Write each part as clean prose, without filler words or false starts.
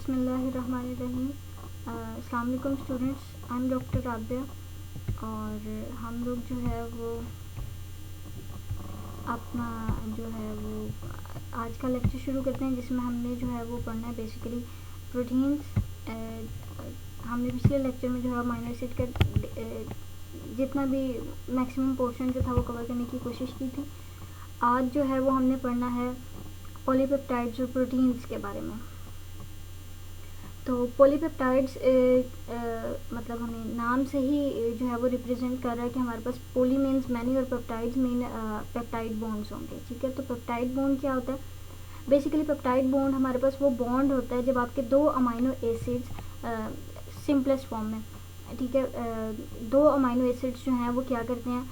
बिस्मिल्लाहिर्रहमानिर्रहीम। अस्सलाम वालेकुम students, I am doctor Rabia और हम लोग जो है वो अपना जो है वो आज का लेक्चर शुरू करते हैं, जिसमें हमने जो है वो पढ़ना है बेसिकली प्रोटीन्स। हमने पिछले लेक्चर में जो है अमीनो एसिड का जितना भी मैक्सिमम पोर्शन जो था वो कवर करने की कोशिश की थी। आज जो है वो हमने पढ़ना है पॉलीपेप्टाइड्स और प्रोटीन्स के बारे में। तो पॉलीपेप्टाइड्स मतलब हमें नाम से ही जो है वो रिप्रेजेंट कर रहा है कि हमारे पास पॉली मीन्स मैनी और पेप्टाइड्स मीन पेप्टाइड बॉन्ड्स होंगे। ठीक है, तो पेप्टाइड बॉन्ड क्या होता है? बेसिकली पेप्टाइड बॉन्ड हमारे पास वो बॉन्ड होता है जब आपके दो अमाइनो एसिड्स सिंपलेस्ट फॉर्म में, ठीक है, दो अमाइनो एसिड्स जो हैं वो क्या करते हैं,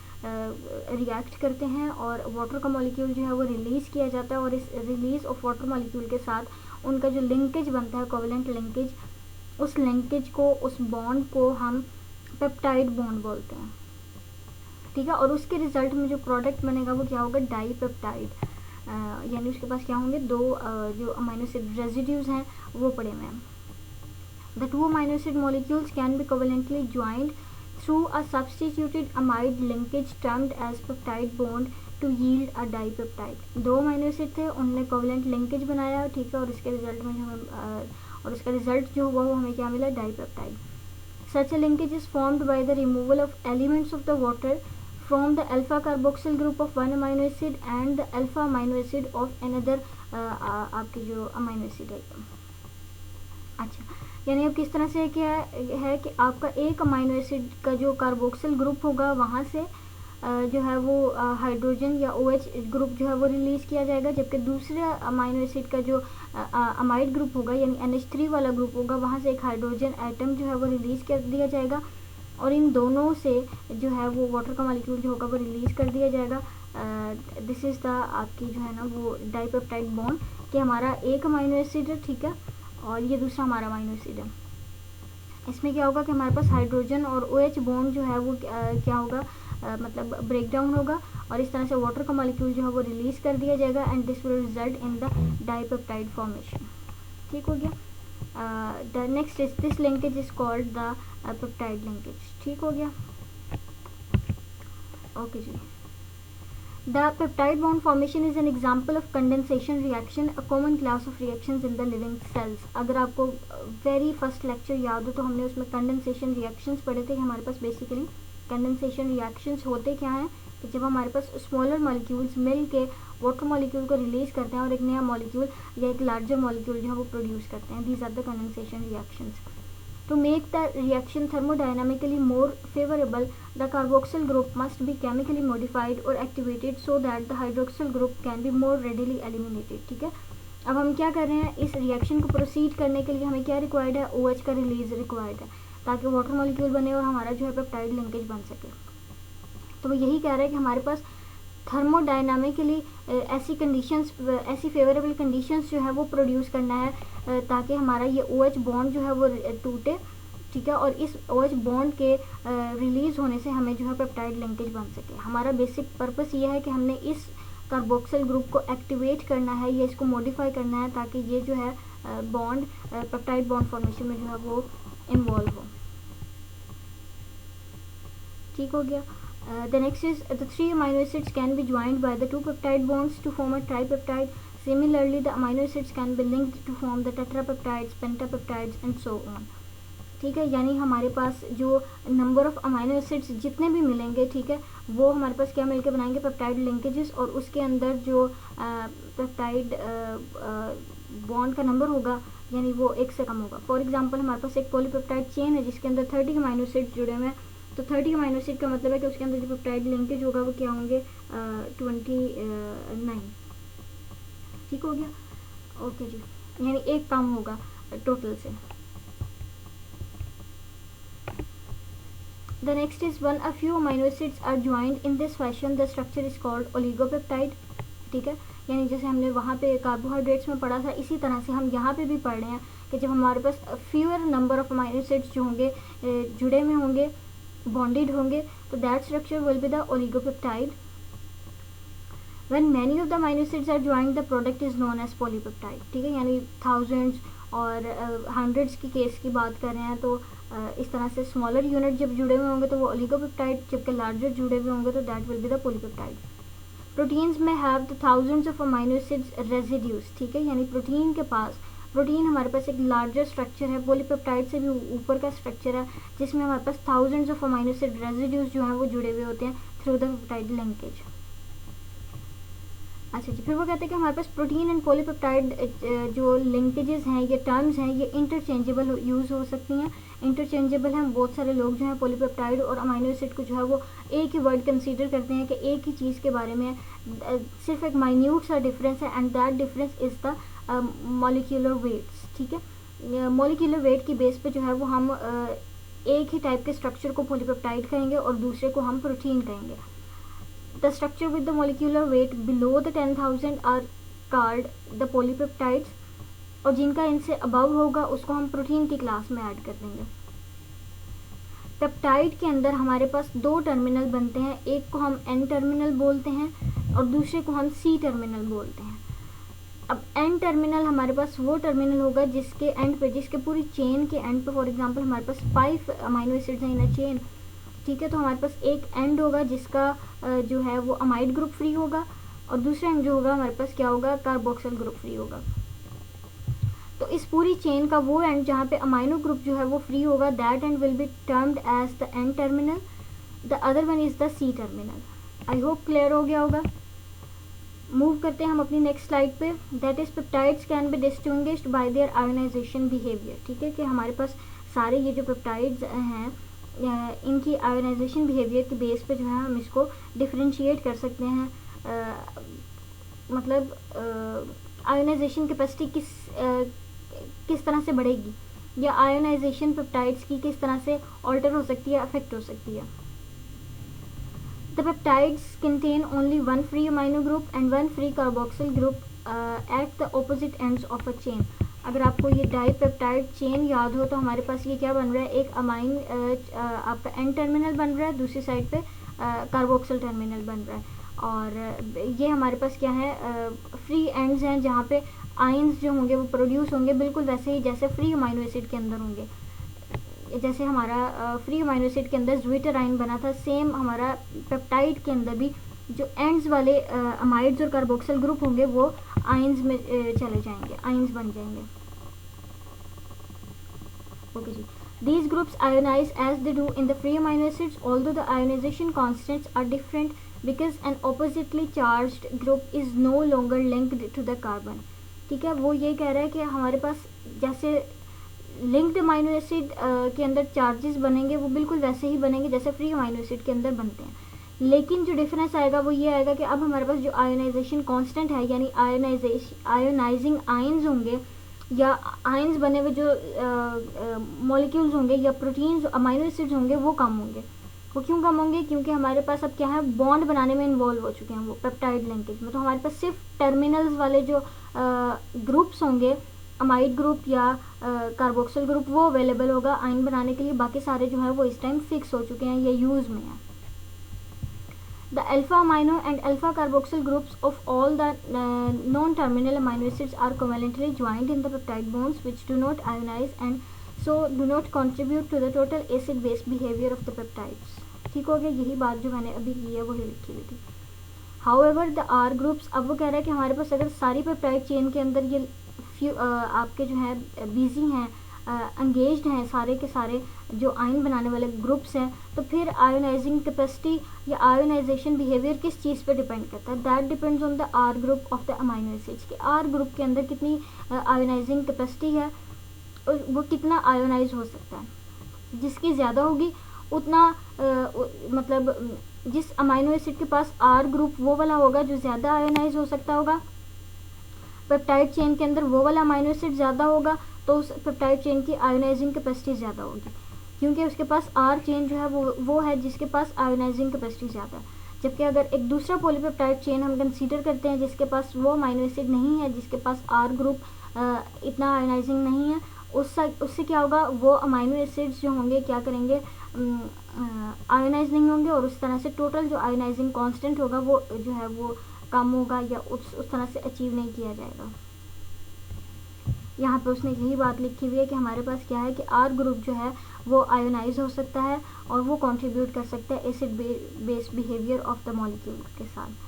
रिएक्ट करते हैं और वाटर का मॉलिक्यूल जो है वो रिलीज़ किया जाता है और इस रिलीज ऑफ वाटर मॉलिक्यूल के साथ उनका जो लिंकेज बनता है, कोवेलेंट लिंकेज, उस लिंकेज को, उस बॉन्ड को हम पेप्टाइड बॉन्ड बोलते हैं। ठीक है, और उसके रिजल्ट में जो प्रोडक्ट बनेगा वो क्या होगा? Dipeptide. यानी उसके पास क्या होंगे? दो जो अमाइनो एसिड रेजिड्यूज हैं वो पड़े हुए हैं। The two amino acid molecules can be covalently joined through a substituted amide linkage termed as peptide bond to yield a dipeptide। दो अमाइनो एसिड थे, उनने कोवेलेंट लिंकेज बनाया, ठीक है, और इसके रिजल्ट में जो हमें और उसका रिजल्ट जो हुआ वो हमें क्या मिला? Dipeptide. Such a linkage is formed by the removal of elements of the water from the alpha carboxyl group of one amino acid and the alpha amino acid of another आपके जो amino acid है। अच्छा, यानी अब किस तरह से क्या है कि आपका एक अमाइनो एसिड का जो कार्बोक्सिल ग्रुप होगा वहाँ से जो है वो हाइड्रोजन या OH ग्रुप जो है वो रिलीज़ किया जाएगा, जबकि दूसरे अमाइनो एसिड का जो अमाइड ग्रुप होगा यानी NH3 वाला ग्रुप होगा वहाँ से एक हाइड्रोजन एटम जो है वो रिलीज़ कर दिया जाएगा और इन दोनों से जो है वो वाटर का मॉलिक्यूल जो होगा वो रिलीज़ कर दिया जाएगा। दिस इज़ द आपकी जो है ना वो डाइपेप्टाइड बॉन्ड कि हमारा एक अमाइनो एसिड है, ठीक है, और ये दूसरा हमारा अमाइनो एसिड है। इसमें क्या होगा कि हमारे पास हाइड्रोजन और OH बॉन्ड जो है वो क्या होगा, मतलब ब्रेक डाउन होगा और इस तरह से वाटर का मॉलिक्यूल जो है वो रिलीज़ कर दिया जाएगा and this will result in the dipeptide formation. ठीक हो गया। The next is this linkage is called the peptide linkage. ठीक हो गया, ओके जी। The peptide bond formation is an example of condensation reaction, a common class of reactions in the living cells। अगर आपको very first lecture याद हो तो हमने उसमें कंडेंसेशन रिएक्शंस पढ़े थे कि हमारे पास बेसिकली कंडेंसेशन रिएक्शंस होते क्या हैं कि जब हमारे पास स्मॉलर मॉलिक्यूल्स मिल के वाटर मॉलिक्यूल को रिलीज़ करते हैं और एक नया मॉलिक्यूल या एक लार्जर मॉलिक्यूल जो है वो प्रोड्यूस करते हैं। These are the condensation reactions. To make the reaction thermodynamically more favorable, the carboxyl group must be chemically modified or activated so that the hydroxyl group can be more readily eliminated। ठीक है, अब हम क्या कर रहे हैं, इस reaction को प्रोसीड करने के लिए हमें क्या रिक्वायर्ड है? OH का रिलीज रिक्वायर्ड है ताकि वाटर मॉलिक्यूल बने और हमारा जो है पेप्टाइड लिंकेज बन सके। तो वो यही कह रहा है कि हमारे पास थर्मोडायनामिकली ऐसी कंडीशंस, ऐसी फेवरेबल कंडीशंस जो है वो प्रोड्यूस करना है ताकि हमारा ये OH बॉन्ड जो है वो टूटे, ठीक है, और इस OH बॉन्ड के रिलीज़ होने से हमें जो है पेप्टाइड लिंकेज बन सके। हमारा बेसिक पर्पस ये है कि हमने इस कार्बोक्सिल ग्रुप को एक्टिवेट करना है या इसको मॉडिफाई करना है ताकि ये जो है बॉन्ड पेप्टाइड बॉन्ड फॉर्मेशन में जो है वो इन्वॉल्व हो। ठीक हो गया। The next is the three amino acids can be joined by the two peptide bonds to form a tripeptide. Similarly, the amino acids can be linked to form the tetrapeptides, pentapeptides and so on। ठीक है, यानी हमारे पास जो number of amino acids जितने भी मिलेंगे, ठीक है, वो हमारे पास क्या मिलके बनाएंगे? पेप्टाइड लिंकेजेस, और उसके अंदर जो पेप्टाइड बॉन्ड का नंबर होगा यानी वो एक से कम होगा। फॉर एग्जांपल हमारे पास एक पॉलीपेप्टाइड चेन है जिसके अंदर 30 अमाइनो एसिड्स जुड़े हुए हैं, तो 30 अमाइनो एसिड का मतलब है कि उसके अंदर जो पेप्टाइड लिंकेज होगा वो क्या होंगे? 29। ठीक हो गया, ओके जी, यानी एक कम होगा टोटल से। The next is when a few amino acids are joined in this fashion, the structure is called oligopeptide। ठीक है, यानी जैसे हमने वहाँ पे कार्बोहाइड्रेट्स में पढ़ा था, इसी तरह से हम यहाँ पे भी पढ़ रहे हैं कि जब हमारे पास fewer number of amino acids जो होंगे जुड़े में होंगे, बॉन्डेड होंगे, तो that structure will be the oligopeptide. When many of the amino acids are joined, the product is known as polypeptide। ठीक है, यानी थाउजेंड्स और हंड्रेड्स की केस की बात कर रहे हैं तो इस तरह से स्मॉलर यूनिट जब जुड़े हुए होंगे तो वो ओलिगोपेप्टाइड, जबकि लार्जर जुड़े हुए होंगे तो that will be the polypeptide. Proteins में have the thousands of amino acids residues, ठीक है, यानी प्रोटीन हमारे पास एक लार्जर स्ट्रक्चर है, पॉलीपेप्टाइड से भी ऊपर का स्ट्रक्चर है, जिसमें हमारे पास thousands of amino acid residues जो हैं वो जुड़े हुए होते हैं थ्रू द पेप्टाइड लिंकेज। अच्छा जी, फिर वो कहते हैं कि हमारे पास प्रोटीन एंड पॉलीपेप्टाइड जो लिंकेजेस हैं, ये टर्म्स हैं, ये इंटरचेंजेबल यूज़ हो सकती हैं, इंटरचेंजेबल हैं। बहुत सारे लोग जो हैं पॉलीपेप्टाइड और अमाइनो एसिड को जो है वो एक ही वर्ड कंसीडर करते हैं कि एक ही चीज़ के बारे में सिर्फ एक माइन्यूट सा डिफरेंस है, and that difference is the molecular weights, ठीक है। मॉलिक्यूलर वेट की बेस पे जो है वो हम एक ही टाइप के स्ट्रक्चर को पॉलीपेप्टाइड कहेंगे और दूसरे को हम प्रोटीन कहेंगे। The structure with the molecular weight below the 10,000 are called the polypeptides, और जिनका इनसे अबव होगा उसको हम प्रोटीन की क्लास में ऐड कर देंगे। पेप्टाइड के अंदर हमारे पास दो टर्मिनल बनते हैं, एक को हम एन टर्मिनल बोलते हैं और दूसरे को हम सी टर्मिनल बोलते हैं। अब एन टर्मिनल हमारे पास वो टर्मिनल होगा जिसके एंड पे, जिसके पूरी चेन के एंड पे, फॉर एग्जांपल हमारे पास 5 अमाइनो एसिड्स हैं इन अ चेन, ठीक है, तो हमारे पास एक एंड होगा जिसका जो है वो अमाइड ग्रुप फ्री होगा और दूसरा एंड जो होगा हमारे पास क्या होगा, कार्बोक्सिल ग्रुप फ्री होगा। तो इस पूरी चेन का वो एंड जहाँ पे अमाइनो ग्रुप जो है वो फ्री होगा, that end will be termed as the N terminal, the other one is the C terminal. I hope clear हो गया होगा। मूव करते हैं हम अपनी नेक्स्ट स्लाइड पे। That is peptides can be distinguished by their ionization behaviour, ठीक है, कि हमारे पास सारे ये जो पेप्टाइड्स हैं इनकी आयोनाइजेशन बिहेवियर के बेस पे जो है हम इसको डिफरेंशिएट कर सकते हैं। मतलब आयोनाइजेशन कैपेसिटी किस तरह से बढ़ेगी, या आयोनाइजेशन पेप्टाइड्स की किस तरह से ऑल्टर हो सकती है, अफेक्ट हो सकती है। The peptides contain only one free amino group and one free carboxyl group at the opposite ends of a chain. अगर आपको ये डाईपेप्टाइड चेन याद हो तो हमारे पास ये क्या बन रहा है, एक अमाइन आपका एन टर्मिनल बन रहा है, दूसरी साइड पे कार्बोक्सिल टर्मिनल बन रहा है, और ये हमारे पास क्या है, फ्री एंड्स हैं जहाँ पे आइंस जो होंगे वो प्रोड्यूस होंगे बिल्कुल वैसे ही जैसे फ्री अमाइनो एसिड के अंदर होंगे। जैसे हमारा फ्री अमाइनो एसिड के अंदर ज्विटर आइन बना था, सेम हमारा पेप्टाइड के अंदर भी जो एंड्स वाले अमाइड्स और कार्बोक्सिल ग्रुप होंगे वो आइंस में चले जाएंगे, आइंस बन जाएंगे। ओके जी, these groups ionize as they do in the free amino acids, although the ionization constants are different because an oppositely charged group is no longer linked to the carbon। ठीक है, वो ये कह रहा है कि हमारे पास जैसे लिंक्ड अमाइनो एसिड के अंदर चार्जेस बनेंगे वो बिल्कुल वैसे ही बनेंगे जैसे फ्री अमाइनो एसिड के अंदर बनते हैं, लेकिन जो डिफरेंस आएगा वो ये आएगा कि अब हमारे पास जो आयोनाइजेशन कांस्टेंट है, यानी आयोनाइजिंग आयंस होंगे या आयंस बने हुए जो मॉलिक्यूल्स होंगे या प्रोटीन्स अमाइनो एसिड्स होंगे वो कम होंगे। वो क्यों कम होंगे, क्योंकि हमारे पास अब क्या है, बॉन्ड बनाने में इन्वॉल्व हो चुके हैं वो पेप्टाइड लिंकेज में। तो हमारे पास सिर्फ टर्मिनल्स वाले जो ग्रुप्स होंगे, अमाइड ग्रुप या कार्बोक्सिल ग्रुप, वो अवेलेबल होगा आयन बनाने के लिए, बाकी सारे जो है वो इस टाइम फिक्स हो चुके हैं या यूज़ में हैं। The alpha amino and alpha carboxyl groups of all the non-terminal amino acids are covalently joined in the peptide bonds which do not ionize and so do not contribute to the total acid-base behavior of the peptides। ठीक हो गया, यही बात जो मैंने अभी की है वही लिखी हुई थी। However the R groups, अब वो कह रहा है कि हमारे पास अगर सारी पेप्टाइड चेन के अंदर ये आपके जो है बिजी हैं, एंगेज्ड हैं सारे के सारे जो आयन बनाने वाले ग्रुप्स हैं, तो फिर आयोनाइजिंग कैपेसिटी या आयोनाइजेशन बिहेवियर किस चीज़ पे डिपेंड करता है, that depends on the R group of the amino acids, कि आर ग्रुप के अंदर कितनी आयोनाइजिंग कैपेसिटी है, वो कितना आयोनाइज हो सकता है। जिसकी ज़्यादा होगी उतना मतलब जिस अमाइनो एसिड के पास आर ग्रुप वो वाला होगा जो ज़्यादा आयोनाइज हो सकता होगा, पेप्टाइड चेन के अंदर वो वाला अमाइनो एसिड ज़्यादा होगा तो उस पेप्टाइड चेन की आयोनाइजिंग कैपेसिटी ज़्यादा होगी, क्योंकि उसके पास आर चेन जो है वो है जिसके पास आयोनाइजिंग कैपेसिटी ज़्यादा है। जबकि अगर एक दूसरा पॉलीपेप्टाइड चेन हम कंसीडर करते हैं जिसके पास वो अमाइनो एसिड नहीं है, जिसके पास आर ग्रुप इतना आयोनाइजिंग नहीं है, उससे क्या होगा, वो अमाइनो एसिड्स जो होंगे क्या करेंगे, आयोनाइज नहीं होंगे और उस तरह से टोटल जो आयोनाइजिंग कांस्टेंट होगा वो जो है वो कम होगा या उस तरह से अचीव नहीं किया जाएगा। यहाँ पे उसने यही बात लिखी हुई है कि हमारे पास क्या है कि आर ग्रुप जो है वो आयोनाइज हो सकता है और वो कंट्रीब्यूट कर सकता है acid base behaviour of the molecule के साथ।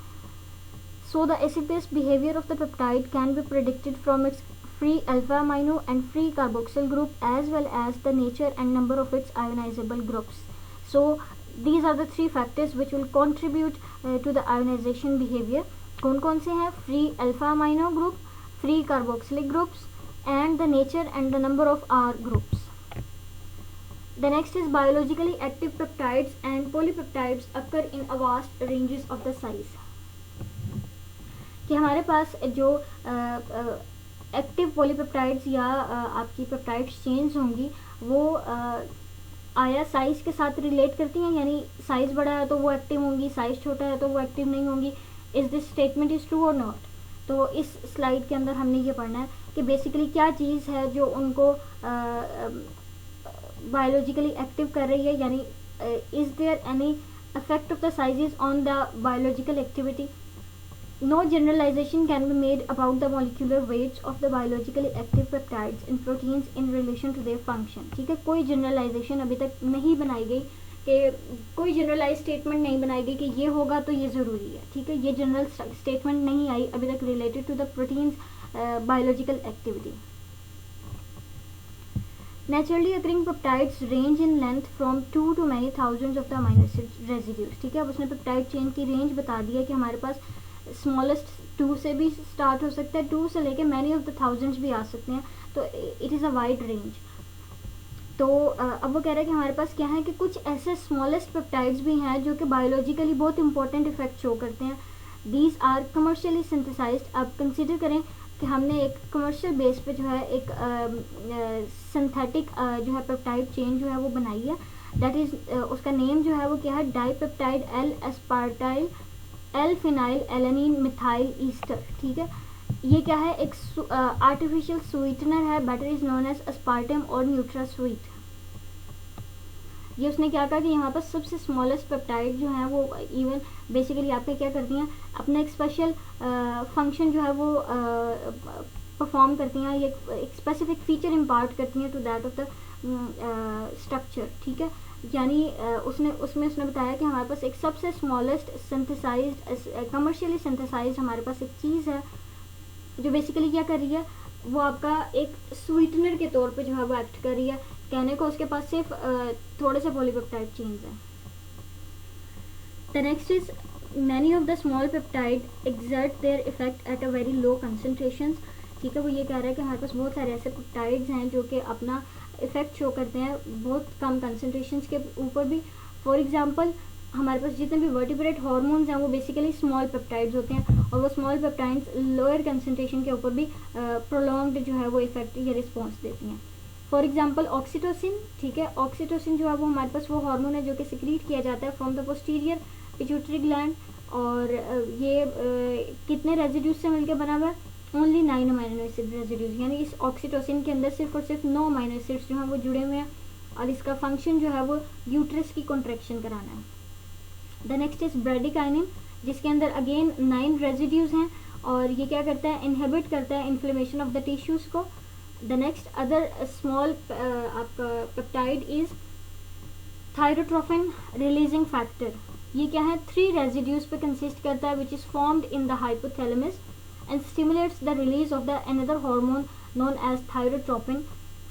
So the acid-base behavior of the peptide can be predicted from its free alpha amino and free carboxyl group as well as the nature and number of its ionizable groups. So these are the three factors which will contribute to the ionization behavior. कौन कौन से हैं? Free alpha amino group, free carboxylic groups and the nature and the number of R groups. The next is biologically active peptides and polypeptides occur in a vast ranges of the size. कि हमारे पास जो active polypeptides या आपकी peptides chains होंगी वो आया size के साथ रिलेट करती हैं, यानी साइज़ बड़ा है तो वो एक्टिव होंगी, साइज़ छोटा है तो वो एक्टिव नहीं होंगी। Is this statement is true और नॉट? तो इस स्लाइड के अंदर हमने ये पढ़ना है कि बेसिकली क्या चीज़ है जो उनको बायोलॉजिकली एक्टिव कर रही है, यानी is there any effect of the sizes on the biological activity. No generalization can be made about the molecular weights of the biologically active peptides in proteins in relation to their function। ठीक है, कोई generalization अभी तक नहीं बनाई गई, कि कोई generalized statement नहीं बनाई गई कि ये होगा तो ये ज़रूरी है। ठीक है, ये general statement नहीं आई अभी तक related to the proteins biological activity। Naturally occurring peptides range in length from 2 to many thousands of the amino acid residues। ठीक है, अब उसने peptide chain की range बता दी है कि हमारे पास स्मॉलेस्ट 2 से भी स्टार्ट हो सकता है, 2 से लेके मैनी ऑफ द थाउजेंड्स भी आ सकते हैं, तो it is a wide range. तो अब वो कह रहा है कि हमारे पास क्या है कि कुछ ऐसे स्मॉलेस्ट पेप्टाइड्स भी हैं जो कि बायोलॉजिकली बहुत इंपॉर्टेंट इफेक्ट शो करते हैं। These are commercially synthesized. अब कंसिडर करें कि हमने एक कमर्शियल बेस पे जो है एक सिंथेटिक जो है पेप्टाइड चेन जो है वो बनाई है, दैट इज़ उसका नेम जो है वो क्या है, dipeptide L aspartyl L phenyl alanine methyl ester. ठीक है, ये क्या है, एक आर्टिफिशियल स्वीटनर है, better is known as aspartame और न्यूट्रा स्वीट। ये उसने क्या कहा कि यहाँ पर सबसे स्मॉलेस्ट पेप्टाइड जो है वो इवन बेसिकली आपके क्या करती हैं, अपना एक स्पेशल फंक्शन जो है वो परफॉर्म करती हैं, ये एक स्पेसिफिक फीचर इम्पार्ट करती हैं to that of the structure. ठीक है, यानी उसने बताया कि हमारे पास एक सबसे स्मॉलेस्ट सिंथेसाइज्ड कमर्शियली सिंथेसाइज्ड हमारे पास एक चीज़ है जो बेसिकली क्या कर रही है, वो आपका एक स्वीटनर के तौर पे जो है वो एक्ट कर रही है। कहने को उसके पास सिर्फ थोड़े से पॉलीपेप्टाइड चेन्स हैं। The next is many of the small peptide exert their effect at a very low concentration. ठीक है, वो ये कह रहा है कि हमारे पास बहुत सारे ऐसे पेप्टाइड्स हैं जो कि अपना इफेक्ट शो करते हैं बहुत कम कंसनट्रेशंस के ऊपर भी। फॉर एग्जांपल हमारे पास जितने भी वर्टिब्रेट हार्मोन्स हैं वो बेसिकली स्मॉल पेप्टाइड्स होते हैं, और वो स्मॉल पेप्टाइड्स लोअर कंसनट्रेशन के ऊपर भी प्रोलॉन्ग्ड जो है वो इफेक्ट या रिस्पॉन्स देती हैं। For example oxytocin. ठीक है, ऑक्सीटोसिन जो है वो हमारे पास वो हार्मोन है जो कि सिक्रीट किया जाता है from the posterior pituitary gland, और ये कितने रेजिड्यूज से मिलकर बना हुआ है, ओनली 9 अमीनो एसिड रेजिड्यूज, यानी इस ऑक्सीटोसिन के अंदर सिर्फ और सिर्फ 9 अमीनो एसिड्स जो हैं वो जुड़े हुए हैं, और इसका फंक्शन जो है वो यूट्रस की कॉन्ट्रैक्शन कराना है। द नेक्स्ट इज ब्रेडिकाइनिन, जिसके अंदर अगेन 9 रेजिड्यूज हैं, और ये क्या करता है, इनहिबिट करता है इन्फ्लेमेशन ऑफ द टिश्यूज को। द नेक्स्ट अदर स्मॉल आपका peptide is thyrotropin releasing factor. ये क्या है, 3 रेजिड्यूज पे कंसिस्ट करता है, which is formed in the hypothalamus and stimulates the release of the another hormone known as thyrotropin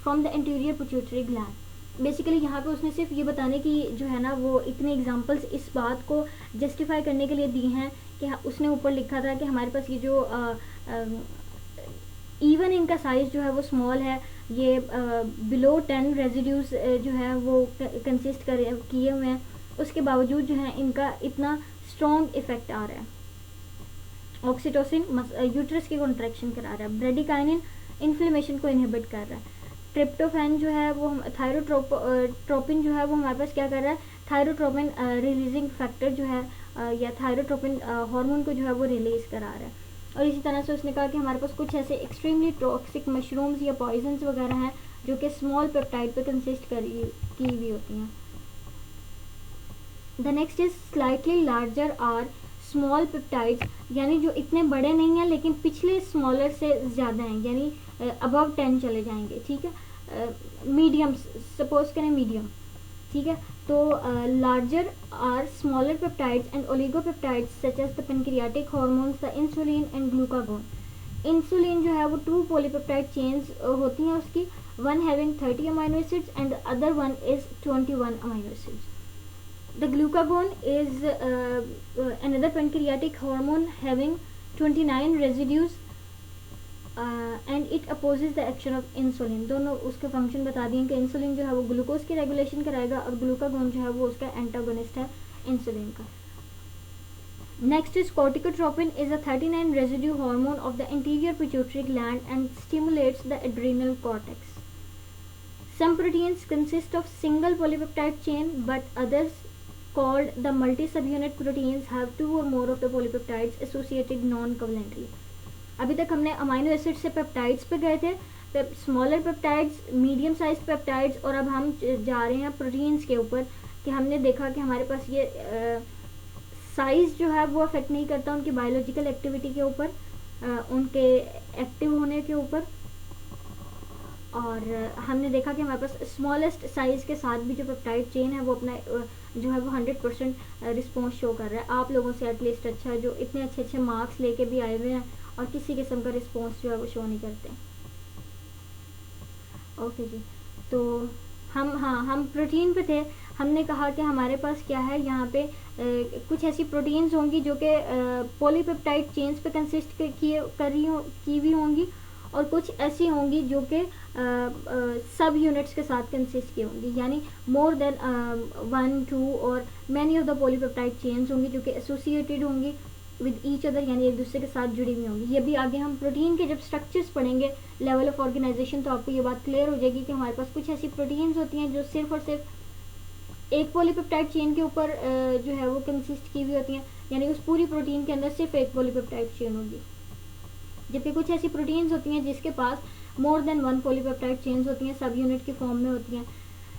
from the anterior pituitary gland। Basically यहाँ पे उसने सिर्फ ये बताने की जो है ना वो इतने एग्जांपल्स इस बात को जस्टिफाई करने के लिए दी हैं कि उसने ऊपर लिखा था कि हमारे पास ये जो इवन इनका साइज जो है वो स्मॉल है, ये बिलो 10 रेजिड्यूज जो है वो कंसिस्ट किए हुए हैं, उसके बावजूद जो है इनका इतना स्ट्रॉन्ग इफेक्ट आ रहा है। ऑक्सीटोसिन यूट्रस की कॉन्ट्रैक्शन करा रहा है, ब्रेडिकाइनिन इन्फ्लेमेशन को इनहिबिट कर रहा है, ट्रिप्टोफैन जो है वो थायरोट्रोपिन जो है वो हमारे पास क्या कर रहा है, थायरोट्रोपिन रिलीजिंग फैक्टर जो है या थायरोट्रोपिन हार्मोन को जो है वो रिलीज करा रहा है। और इसी तरह से उसने कहा कि हमारे पास कुछ ऐसे एक्सट्रीमली टॉक्सिक मशरूम्स या पॉइजन्स वगैरह हैं जो कि स्मॉल पेप्टाइड पे कंसिस्ट की हुई होती हैं। The next is slightly larger are small peptides, यानी जो इतने बड़े नहीं हैं लेकिन पिछले स्मॉलर से ज़्यादा हैं, यानी अबव 10 चले जाएंगे, ठीक है। मीडियम सपोज करें मीडियम, ठीक है। तो larger are smaller peptides and oligopeptides such as the pancreatic hormones the insulin and glucagon. Insulin जो है वो 2 पॉलीपेप्टाइड चेन्स होती हैं उसकी, one having 30 amino acids and the other one is 21 amino acids. The glucagon is another pancreatic hormone having 29 residues and it opposes the action of insulin. दोनों उसके function बता दिए कि इंसुलिन जो है वो ग्लूकोज की रेगुलेशन कराएगा और ग्लूकागोन जो है वो उसका एंटागोनिस्ट है इंसुलिन का। Next is corticotropin is a 39 residue hormone of the anterior pituitary gland and stimulates the adrenal cortex. Some proteins consist of single polypeptide chain, but others called the multi-subunit proteins have 2 or more of the polypeptides associated non-covalently. अभी तक हमने amino acid से peptides पे गए थे, smaller peptides, medium size peptides, और अब हम जा रहे हैं प्रोटीन्स के ऊपर कि हमने देखा कि हमारे पास ये साइज जो है वो अफेक्ट नहीं करता उनकी बायोलॉजिकल एक्टिविटी के ऊपर, उनके एक्टिव होने के ऊपर। और हमने देखा कि हमारे पास स्मॉलेस्ट साइज के साथ भी जो पेप्टाइड चेन है वो अपना जो है वो 100% रिस्पॉन्स शो कर रहा है। आप लोगों से एटलीस्ट अच्छा जो इतने अच्छे अच्छे मार्क्स लेके भी आए हुए हैं और किसी किस्म का रिस्पॉन्स जो है वो शो नहीं करते। ओके जी, तो हम प्रोटीन पे थे। हमने कहा कि हमारे पास क्या है यहाँ पे कुछ ऐसी प्रोटीन्स होंगी जो कि पॉलीपेप्टाइड चेन्स पे कंसिस्ट की हुई होंगी, और कुछ ऐसी होंगी जो कि सब यूनिट्स के साथ कंसिस्ट की होंगी, यानी मोर देन 1, 2 और many of the polypeptide chains होंगी जो कि एसोसिएटेड होंगी विद ईच अदर, यानी एक दूसरे के साथ जुड़ी हुई होंगी। ये भी आगे हम प्रोटीन के जब स्ट्रक्चर्स पढ़ेंगे, लेवल ऑफ ऑर्गेनाइजेशन, तो आपको ये बात क्लियर हो जाएगी कि हमारे पास कुछ ऐसी प्रोटीन्स होती हैं जो सिर्फ और सिर्फ एक पॉलीपेप्टाइड चेन के ऊपर जो है वो कंसिस्ट की हुई होती हैं, यानी उस पूरी प्रोटीन के अंदर सिर्फ एक पॉलीपेप्टाइड चेन होगी। जबकि कुछ ऐसी प्रोटीन्स होती हैं जिसके पास मोर देन 1 पॉलीपेप्टाइड चेन्स होती हैं, सब यूनिट की फॉर्म में होती हैं।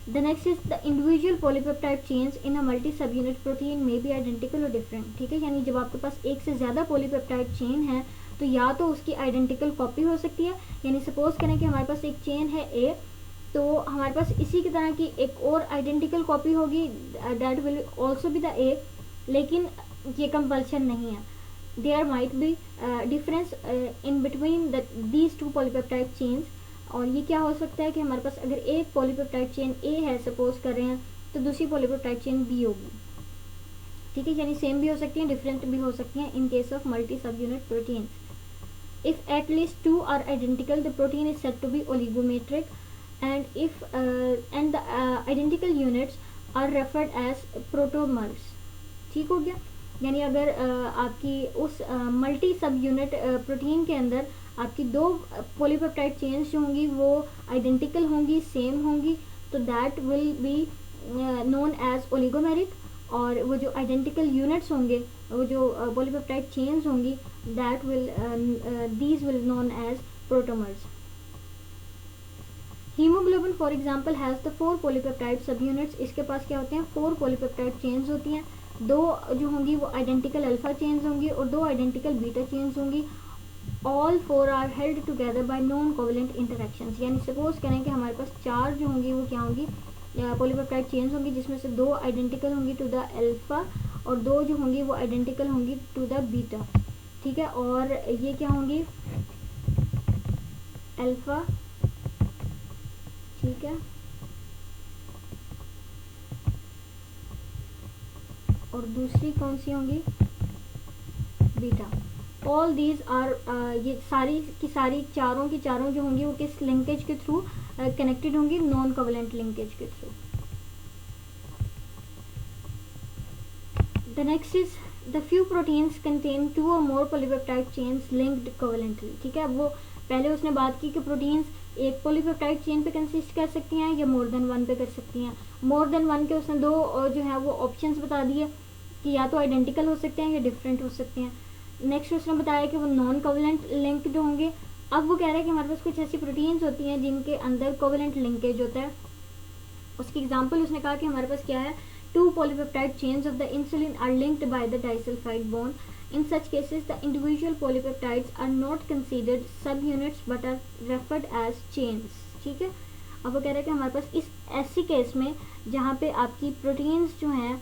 The next is the individual polypeptide chains in a multi सब unit protein may be identical और डिफरेंट, ठीक है। यानी जब आपके पास एक से ज़्यादा पॉलीपेप्टाइड चेन है तो या तो उसकी आइडेंटिकल कॉपी हो सकती है, यानी सपोज करें कि हमारे पास एक चेन है ए, तो हमारे पास इसी की तरह की एक और आइडेंटिकल कॉपी होगी, that will also be the ए, लेकिन ये कंपल्शन नहीं है। There might be difference in between these 2 polypeptide chains, और ये क्या हो सकता है कि हमारे पास अगर एक पॉलीपेप्टाइड चेन ए है सपोज कर रहे हैं, तो दूसरी पॉलीपेप्टाइड चेन बी होगी, ठीक है। यानी सेम भी हो सकती हैं, डिफरेंट भी हो सकती हैं in case of multi subunit proteins. If at least 2 are identical the protein is said to be oligomeric, and if and the identical units are referred as protomers, ठीक हो गया। यानी अगर आपकी उस मल्टी सब यूनिट प्रोटीन के अंदर आपकी 2 पॉलीपेप्टाइड चेन्स जो होंगी वो आइडेंटिकल होंगी, सेम होंगी, तो that will be known as oligomeric, और वो जो आइडेंटिकल यूनिट्स होंगे, वो जो पॉलीपेप्टाइड चेन्स होंगी, that will these will known as protomers. Haemoglobin for example has the 4 polypeptide subunits. इसके पास क्या होते हैं, 4 पॉलीपेप्टाइड चेन्स होती हैं, 2 जो होंगी वो आइडेंटिकल अल्फा चेन्स होंगी और 2 आइडेंटिकल बीटा चेन्स होंगी। All 4 are held together by non covalent interactions, यानी सपोज करें कि हमारे पास 4 जो होंगी वो क्या होंगी, पॉलीपेप्टाइड चेन्स होंगी, जिसमें से 2 आइडेंटिकल होंगी टू द अल्फा और 2 जो होंगी वो आइडेंटिकल होंगी टू द बीटा, ठीक है। और ये क्या होंगी, अल्फा, ठीक है, और दूसरी कौन सी होंगी, बीटा। ऑल दीज आर ये सारी की सारी चारों की चारों जो होंगी वो किस लिंकेज के थ्रू कनेक्टेड होंगी, नॉन कोवेलेंट लिंकेज के through. The next is the few proteins contain 2 और मोर पॉलीपेप्टाइड चेन्स लिंक्ड कोवेलेंटली, ठीक है। अब वो पहले उसने बात की कि प्रोटीन्स एक पॉलीपेप्टाइड चेन पे कंसिस्ट कर सकती हैं या मोर देन 1 पे कर सकती हैं। मोर देन 1 के उसने 2 जो है वो ऑप्शंस बता दिए कि या तो आइडेंटिकल हो सकते हैं या डिफरेंट हो सकते हैं। नेक्स्ट उसने बताया कि वो नॉन कोवेलेंट लिंक्ड होंगे। अब वो कह रहा है कि हमारे पास कुछ ऐसी प्रोटीन्स होती हैं जिनके अंदर कोवेलेंट लिंकेज होता है। उसकी एग्जांपल उसने कहा कि हमारे पास क्या है, 2 polypeptide chains of the insulin are linked by the disulphide bond, In such cases, the individual polypeptides are not considered subunits but are referred as chains. ठीक है, अब वो कह रहा है कि हमारे पास इस ऐसी केस में जहाँ पे आपकी प्रोटीन्स जो हैं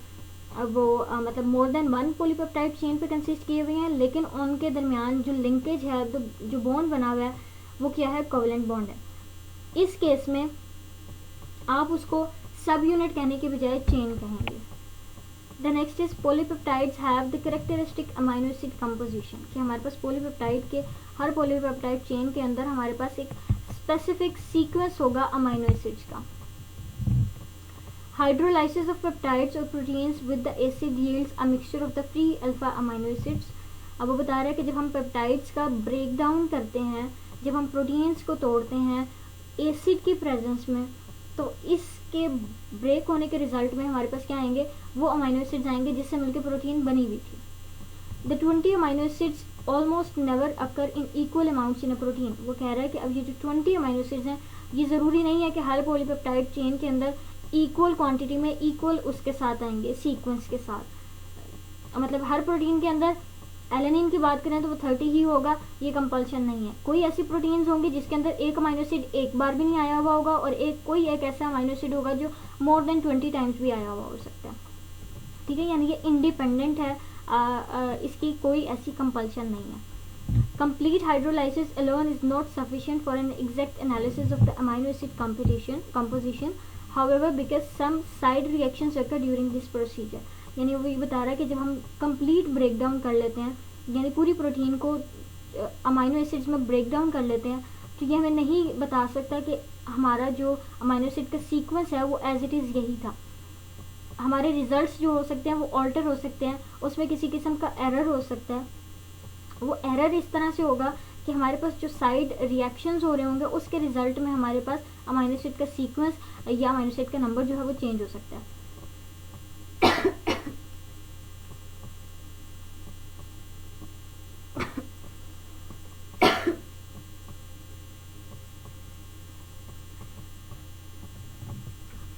वो मतलब more than one polypeptide chain पे कंसिस्ट किए हुए हैं, लेकिन उनके दरमियान जो लिंकेज है, जो बॉन्ड बना हुआ है, वो क्या है, कोवेलेंट बॉन्ड है। इस केस में आप उसको सब यूनिट कहने के बजाय चेन कहेंगे। The next is polypeptides have the characteristic amino acid composition, कि हमारे पास पॉलीपेप्टाइड के हर पॉलीपेप्टाइड चेन के अंदर हमारे पास एक स्पेसिफिक सीक्वेंस होगा अमाइनो एसिड्स का। हाइड्रोलाइसिस ऑफ पेप्टाइड्स और proteins with the acid yields a mixture of the free alpha amino acids. अब वो बता रहा है कि जब हम पेप्टाइड्स का ब्रेक डाउन करते हैं, जब हम प्रोटीन्स को तोड़ते हैं एसिड की प्रेजेंस में, तो इसके ब्रेक होने के रिजल्ट में हमारे पास क्या आएंगे, वो अमाइनो एसिड्स आएंगे जिससे मिलकर प्रोटीन बनी हुई थी। The 20 amino acids almost never occur in equal amounts in a protein. वो कह रहा है कि अब ये जो 20 अमाइनो एसिड्स हैं, ये ज़रूरी नहीं है कि हर पॉलीपेप्टाइड चेन के अंदर इक्वल क्वांटिटी में इक्वल उसके साथ आएंगे, सीक्वेंस के साथ। मतलब हर प्रोटीन के अंदर एलेनिन की बात करें तो वो 30 ही होगा, ये कंपल्शन नहीं है। कोई ऐसी प्रोटीन्स होंगी जिसके अंदर एक अमाइनो एसिड एक बार भी नहीं आया हुआ होगा, और कोई एक ऐसा अमाइनो एसिड होगा जो मोर देन 20 टाइम्स भी आया हुआ हो सकता है। ठीक है, यानी ये इंडिपेंडेंट है, इसकी कोई ऐसी कंपल्शन नहीं है। Complete hydrolysis alone is not sufficient for an exact analysis of the amino acid composition, however because some side reactions occur during this procedure. यानी वो ये बता रहा है कि जब हम कंप्लीट ब्रेक डाउन कर लेते हैं, यानी पूरी प्रोटीन को अमाइनो एसिड्स में ब्रेक डाउन कर लेते हैं, तो ये हमें नहीं बता सकता कि हमारा जो अमाइनो एसिड का सीक्वेंस है वो एज इट इज़ यही था। हमारे रिजल्ट्स जो हो सकते हैं वो ऑल्टर हो सकते हैं, उसमें किसी किस्म का एरर हो सकता है। वो एरर इस तरह से होगा कि हमारे पास जो साइड रिएक्शंस हो रहे होंगे उसके रिजल्ट में हमारे पास अमाइनो एसिड का सीक्वेंस या अमाइनो एसिड का नंबर जो है वो चेंज हो सकता है।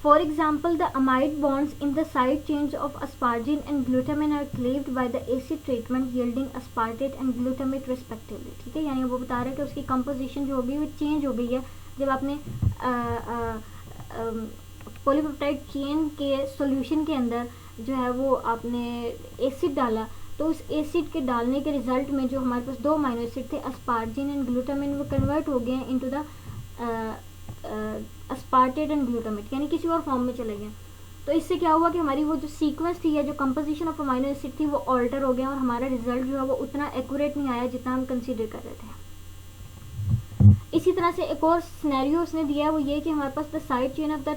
For example, the amide bonds in the side chains of asparagine and glutamine are cleaved by the acid treatment yielding aspartate and glutamate respectively। ठीक है, यानी वो बता रहा है कि उसकी कंपोजिशन जो होगी वो चेंज हो गई है जब आपने पॉलीपेप्टाइड चेन के सॉल्यूशन के अंदर जो है वो आपने एसिड डाला, तो उस एसिड के डालने के रिजल्ट में जो हमारे पास दो अमाइनो एसिड थे अस्पार्जिन एंड ग्लूटामिन, वो कन्वर्ट हो गए इनटू द अस्पार्टेट एंड ग्लूटामेट, यानी किसी और फॉर्म में चले गए। तो इससे क्या हुआ कि हमारी वो जो सीक्वेंस थी या जो कंपोजिशन ऑफ अमाइनो एसिड थी वो ऑल्टर हो गया और हमारा रिजल्ट जो है वो उतना एक्यूरेट नहीं आया जितना हम कंसीडर कर रहे थे। इसी तरह से एक और सिनेरियो उसने दिया है, वो ये कि हमारे पास the side chain of the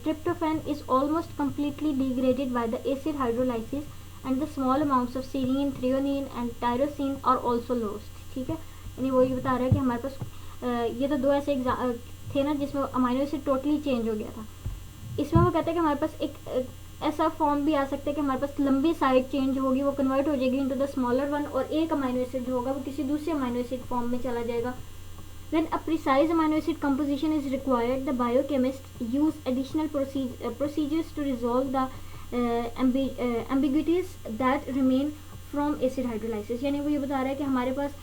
tryptophan is almost completely degraded by the acid hydrolysis and the small amounts of serine, threonine and tyrosine are also lost. ठीक है, यानी वो ये बता रहा है कि हमारे पास ये तो दो ऐसे थे ना जिसमें अमाइनो एसिड टोटली चेंज हो गया था। इसमें वो कहते हैं कि हमारे पास एक ऐसा फॉर्म भी आ सकता है कि हमारे पास लंबी साइड चेंज होगी, वो कन्वर्ट हो जाएगी इनटू द स्मॉलर वन, और एक अमाइनो एसिड जो होगा वो किसी दूसरे अमाइनो एसिड फॉर्म में चला जाएगा। When a precise amino acid composition is required, the biochemists use additional procedures to resolve the ambiguities that remain from acid hydrolysis। यानी वो ये बता रहा है कि हमारे पास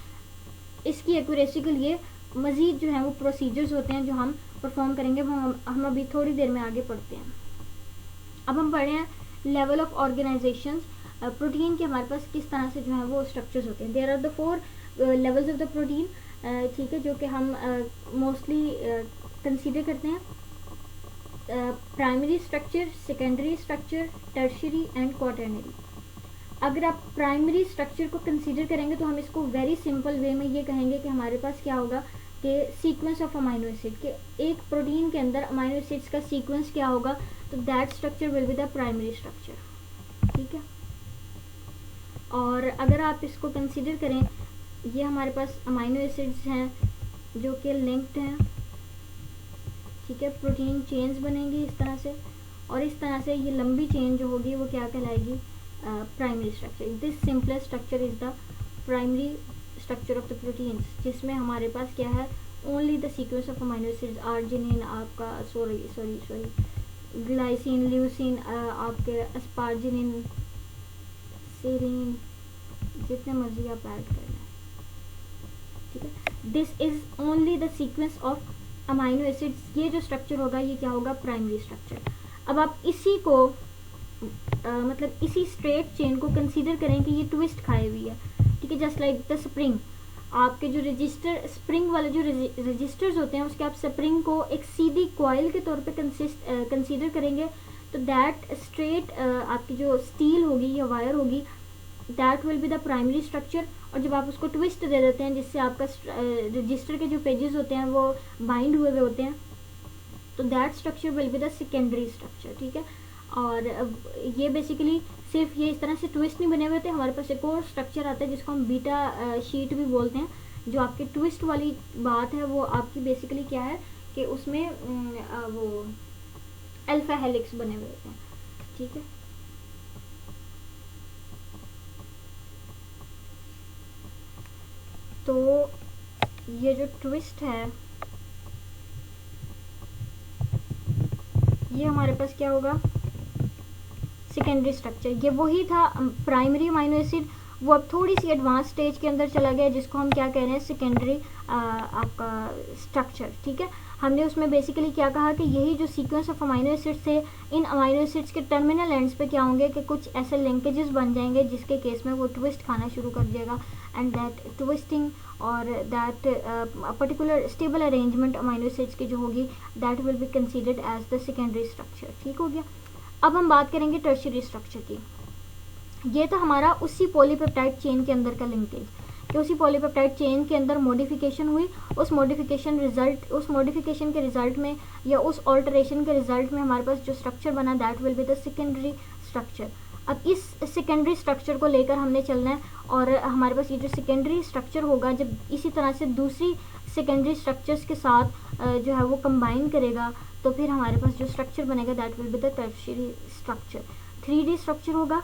इसकी एक्यूरेसी के लिए मज़ीद जो है वो प्रोसीजर्स होते हैं जो हम परफॉर्म करेंगे, वो हम अभी थोड़ी देर में आगे पढ़ते हैं। अब हम पढ़ रहे हैं लेवल ऑफ ऑर्गेनाइजेशन। प्रोटीन के हमारे पास किस तरह से जो है वो स्ट्रक्चर्स होते हैं। There are the 4 levels of the protein, ठीक है, जो कि हम मोस्टली कंसीडर करते हैं। Primary structure, secondary structure, tertiary and quaternary. अगर आप प्राइमरी स्ट्रक्चर को कंसीडर करेंगे तो हम इसको वेरी सिंपल वे में ये कहेंगे कि हमारे पास क्या होगा कि सीक्वेंस ऑफ अमाइनो एसिड, के एक प्रोटीन के अंदर अमाइनो एसिड्स का सीक्वेंस क्या होगा, तो that structure will be the primary structure. ठीक है, और अगर आप इसको कंसीडर करें, ये हमारे पास अमाइनो एसिड्स हैं जो कि लिंक्ड हैं। ठीक है, प्रोटीन चेन्स बनेंगी इस तरह से, और इस तरह से ये लंबी चेन जो होगी वो क्या कहलाएगी, primary structure. This simplest structure is the primary structure of the proteins, जिसमें हमारे पास क्या है, only the sequence of amino acids, arginine आपका सॉरी ग्लाइसिन, ल्यूसिन आपके, अस्पार्जिनिन, सेरीन, जितने मर्जी आप ऐड कर लें, ठीक है। This is only the sequence of amino acids. ये जो स्ट्रक्चर होगा ये क्या होगा, प्राइमरी स्ट्रक्चर। अब आप इसी को मतलब इसी स्ट्रेट चेन को कंसीडर करें कि ये ट्विस्ट खाई हुई है, ठीक है, जस्ट लाइक द स्प्रिंग। आपके जो रजिस्टर स्प्रिंग वाले जो रजिस्टर्स होते हैं उसके आप स्प्रिंग को एक सीधी कॉइल के तौर पे कंसीडर करेंगे, तो दैट स्ट्रेट आपकी जो स्टील होगी या वायर होगी that will be the primary structure. और जब आप उसको ट्विस्ट दे देते हैं जिससे आपका रजिस्टर के जो पेजेस होते हैं वो बाइंड हुए हुए होते हैं, तो that structure will be the secondary structure, ठीक है। और ये बेसिकली सिर्फ ये इस तरह से ट्विस्ट नहीं बने हुए थे, हमारे पास एक और स्ट्रक्चर आता है जिसको हम बीटा शीट भी बोलते हैं। जो आपके ट्विस्ट वाली बात है वो आपकी बेसिकली क्या है कि उसमें वो अल्फा हेलिक्स बने हुए होते हैं, ठीक है। तो ये जो ट्विस्ट है ये हमारे पास क्या होगा, सेकेंडरी स्ट्रक्चर। ये वही था प्राइमरी अमाइनो एसिड, वो अब थोड़ी सी एडवांस स्टेज के अंदर चला गया जिसको हम क्या कह रहे हैं, सेकेंडरी आपका स्ट्रक्चर, ठीक है। हमने उसमें बेसिकली क्या कहा कि यही जो सीक्वेंस ऑफ अमाइनो एसिड्स थे, इन अमाइनो एसिड्स के टर्मिनल एंड्स पे क्या होंगे कि कुछ ऐसे लिंकेजेस बन जाएंगे जिसके केस में वो ट्विस्ट खाना शुरू कर देगा, एंड दैट ट्विस्टिंग और that particular stable arrangement amino acids की जो होगी that will be considered as the secondary structure, ठीक हो गया। अब हम बात करेंगे टर्शियरी स्ट्रक्चर की। ये तो हमारा उसी पॉलीपेप्टाइड चेन के अंदर का लिंकेज, कि उसी पॉलीपेप्टाइड चेन के अंदर मॉडिफिकेशन हुई, उस मॉडिफिकेशन के रिजल्ट में या उस ऑल्टरेशन के रिजल्ट में हमारे पास जो स्ट्रक्चर बना that will be the secondary structure. अब इस सेकेंडरी स्ट्रक्चर को लेकर हमने चलना है, और हमारे पास ये जो सेकेंडरी स्ट्रक्चर होगा जब इसी तरह से दूसरी सेकेंडरी स्ट्रक्चर्स के साथ जो है वो कंबाइन करेगा, तो फिर हमारे पास जो स्ट्रक्चर बनेगा that will be the tertiary structure. 3D structure होगा,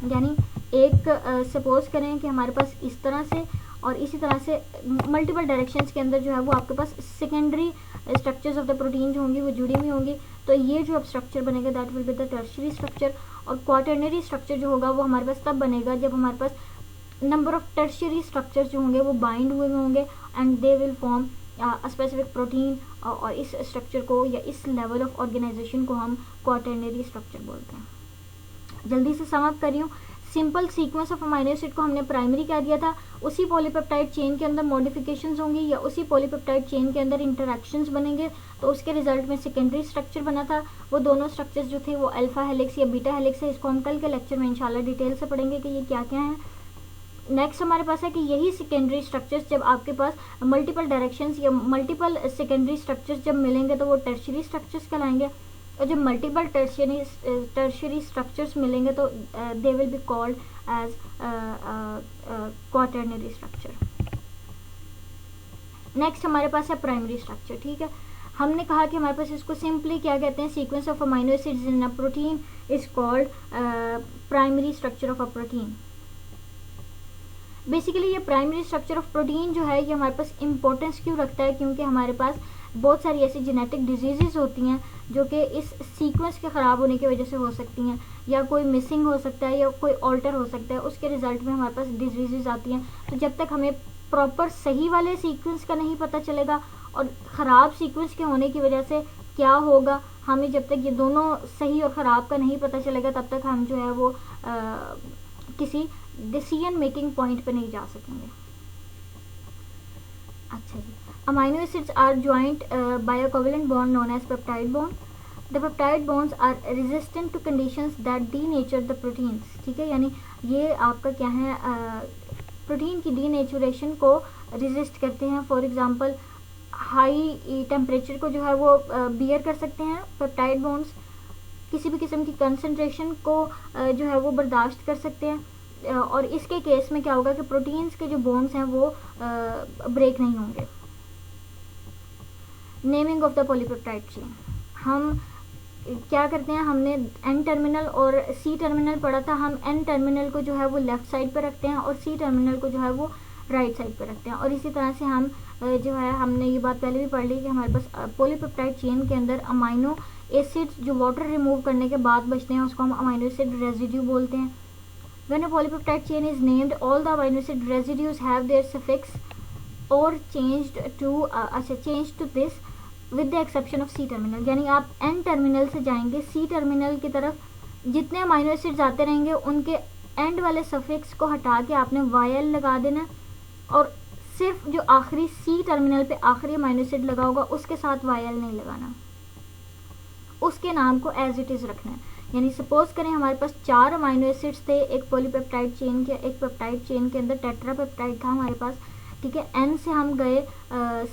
यानी एक सपोज करें कि हमारे पास इस तरह से और इसी तरह से मल्टीपल डायरेक्शंस के अंदर जो है वो आपके पास secondary structures of the protein जो होंगी वो जुड़ी हुई होंगी, तो ये जो अब स्ट्रक्चर बनेगा that will be the tertiary structure. और क्वाटर्नरी स्ट्रक्चर जो होगा वो हमारे पास तब बनेगा जब हमारे पास नंबर ऑफ टर्शियरी स्ट्रक्चर्स जो होंगे वो बाइंड हुए होंगे and they will form specific protein, और इस स्ट्रक्चर को या इस लेवल ऑफ ऑर्गेनाइजेशन को हम क्वाटर्नरी स्ट्रक्चर बोलते हैं। जल्दी से सम अप कर रही हूँ, simple sequence of amino acid को हमने प्राइमरी कह दिया था, उसी पॉलीपेप्टाइड चेन के अंदर मॉडिफिकेशंस होंगी या उसी पॉलीपेप्टाइड चेन के अंदर इंटरैक्शंस बनेंगे, तो उसके रिजल्ट में सेकेंडरी स्ट्रक्चर बना था। वो दोनों स्ट्रक्चर्स जो थे वो अल्फा हेलिक्स या बीटा हेलिक्स है, इसको हम कल के लेक्चर में इंशाल्लाह डिटेल से पढ़ेंगे कि ये क्या क्या है। नेक्स्ट हमारे पास है कि यही सेकेंडरी स्ट्रक्चर्स जब आपके पास मल्टीपल डायरेक्शंस या मल्टीपल सेकेंडरी स्ट्रक्चर्स जब मिलेंगे तो वो टर्शियरी स्ट्रक्चर्स कहलाएंगे, और जब मल्टीपल टर्शियरी स्ट्रक्चर्स मिलेंगे तो they will be called as quaternary structure. Next हमारे पास है प्राइमरी स्ट्रक्चर, ठीक है। हमने कहा कि हमारे पास इसको सिंपली क्या कहते हैं, sequence of amino acids in a protein is called primary structure of a protein. Basically ये प्राइमरी स्ट्रक्चर ऑफ प्रोटीन जो है ये हमारे पास इंपॉर्टेंस क्यों रखता है, क्योंकि हमारे पास बहुत सारी ऐसी जेनेटिक डिजीज़ होती हैं जो कि इस सीक्वेंस के ख़राब होने की वजह से हो सकती हैं, या कोई मिसिंग हो सकता है या कोई ऑल्टर हो सकता है, उसके रिजल्ट में हमारे पास डिजीज़ आती हैं। तो जब तक हमें प्रॉपर सही वाले सीक्वेंस का नहीं पता चलेगा और ख़राब सीक्वेंस के होने की वजह से क्या होगा, हमें जब तक ये दोनों सही और ख़राब का नहीं पता चलेगा तब तक हम जो है वो किसी डिसीजन मेकिंग पॉइंट पे नहीं जा सकेंगे। अच्छा जी, amino acids are joint by a covalent bond known as peptide bond. The peptide bonds are resistant to conditions that denature the proteins, ठीक है, यानी ये आपका क्या है प्रोटीन की डीनेचुरेशन को रेजिस्ट करते हैं। फॉर एग्जांपल हाई टेम्परेचर को जो है वो बियर कर सकते हैं पेप्टाइड बॉन्ड्स, किसी भी किस्म की कंसंट्रेशन को जो है वो बर्दाश्त कर सकते हैं, और इसके केस में क्या होगा कि प्रोटीन्स के जो बॉन्ड्स हैं वो ब्रेक नहीं होंगे। Naming of the polypeptide chain, हम क्या करते हैं, हमने एन टर्मिनल और सी टर्मिनल पढ़ा था, हम एन टर्मिनल को जो है वो लेफ्ट साइड पे रखते हैं और सी टर्मिनल को जो है वो राइट साइड पे रखते हैं, और इसी तरह से हम जो है हमने ये बात पहले भी पढ़ ली कि हमारे पास पॉलीपेप्टाइड चेन के अंदर अमाइनो एसिड्स जो वाटर रिमूव करने के बाद बचते हैं उसको हम अमाइनो एसिड रेजिड्यू बोलते हैं। When a polypeptide chain is named, all the amino acid residues have their suffix or changed to this with the exception of C terminal. यानी आप N टर्मिनल से जाएंगे, C टर्मिनल की तरफ जितने amino acid जाते रहेंगे उनके एंड वाले सफिक्स को हटा के आपने YL लगा देना, और सिर्फ जो आखिरी C टर्मिनल पे आखिरी अमीनो एसिड लगा होगा उसके साथ YL नहीं लगाना, उसके नाम को एज इट इज़ रखना है। यानी सपोज करें हमारे पास 4 अमीनो एसिड्स थे एक पॉलीपेप्टाइड चेन के, एक पेप्टाइड चेन के अंदर टेट्रापेप्टाइड था हमारे पास, ठीक है। N से हम गए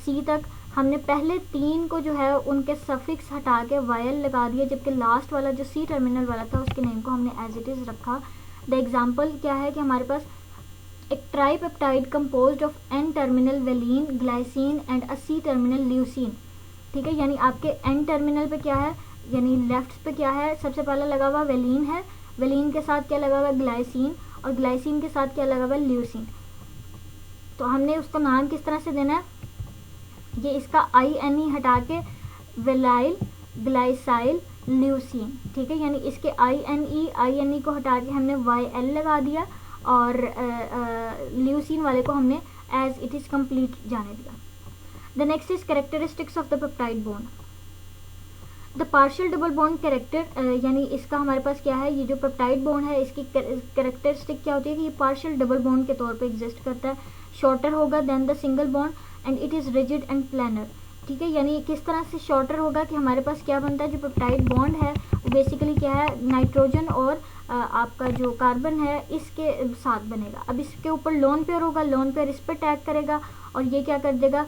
C तक, हमने पहले 3 को जो है उनके सफिक्स हटा के YL लगा दिया, जबकि लास्ट वाला जो C टर्मिनल वाला था उसके नेम को हमने एज इट इज़ रखा। द एग्जाम्पल क्या है कि हमारे पास एक tripeptide composed of N terminal valine, glycine and a C terminal leucine, ठीक है। यानी आपके N टर्मिनल पे क्या है, यानी लेफ्ट पे क्या है, सबसे पहला लगा हुआ वेलिन है, वेलिन के साथ क्या लगा हुआ ग्लाइसिन, और ग्लाइसिन के साथ क्या लगा हुआ ल्यूसीन। तो हमने उसका नाम किस तरह से देना है, ये इसका INE हटा के वेलाइल ग्लाइसाइल ल्यूसीन, ठीक है। यानी इसके INE को हटा के हमने YL लगा दिया, और ल्यूसीन वाले को हमने एज इट इज़ कंप्लीट जाने दिया। The next is characteristics of the peptide bond. The partial double bond character, यानी इसका हमारे पास क्या है, ये जो पेप्टाइड बॉन्ड है इसकी कैरेक्टरिस्टिक क्या होती है कि ये पार्शियल डबल बॉन्ड के तौर पे एग्जिस्ट करता है, शॉर्टर होगा then the single bond and it is rigid and planar, ठीक है। यानी किस तरह से शॉर्टर होगा कि हमारे पास क्या बनता है, जो पेप्टाइड बॉन्ड है वो बेसिकली क्या है, नाइट्रोजन और आपका जो कार्बन है इसके साथ बनेगा। अब इसके ऊपर लोन पेयर होगा, लोन पेयर इस पर टैग करेगा और ये क्या कर देगा,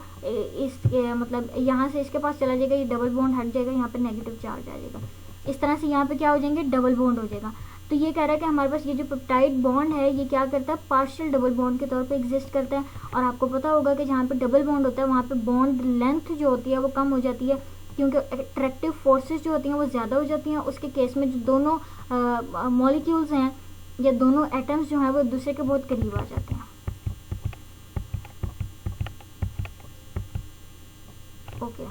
मतलब यहाँ से इसके पास चला जाएगा, ये डबल बॉन्ड हट जाएगा, यहाँ पे नेगेटिव चार्ज आ जाएगा, इस तरह से यहाँ पे क्या हो जाएंगे, डबल बॉन्ड हो जाएगा। तो ये कह रहा है कि हमारे पास ये जो पेप्टाइड बॉन्ड है ये क्या करता है, पार्शियल डबल बॉन्ड के तौर पे एग्जिस्ट करता है। और आपको पता होगा कि जहाँ पे डबल बॉन्ड होता है वहाँ पे बॉन्ड लेंथ जो होती है वो कम हो जाती है, क्योंकि अट्रैक्टिव फोर्सेस जो होती हैं वो ज़्यादा हो जाती हैं। उसके केस में जो दोनों मॉलिक्यूल्स हैं या दोनों एटम्स जो हैं वो एक दूसरे के बहुत करीब आ जाते हैं। ओके,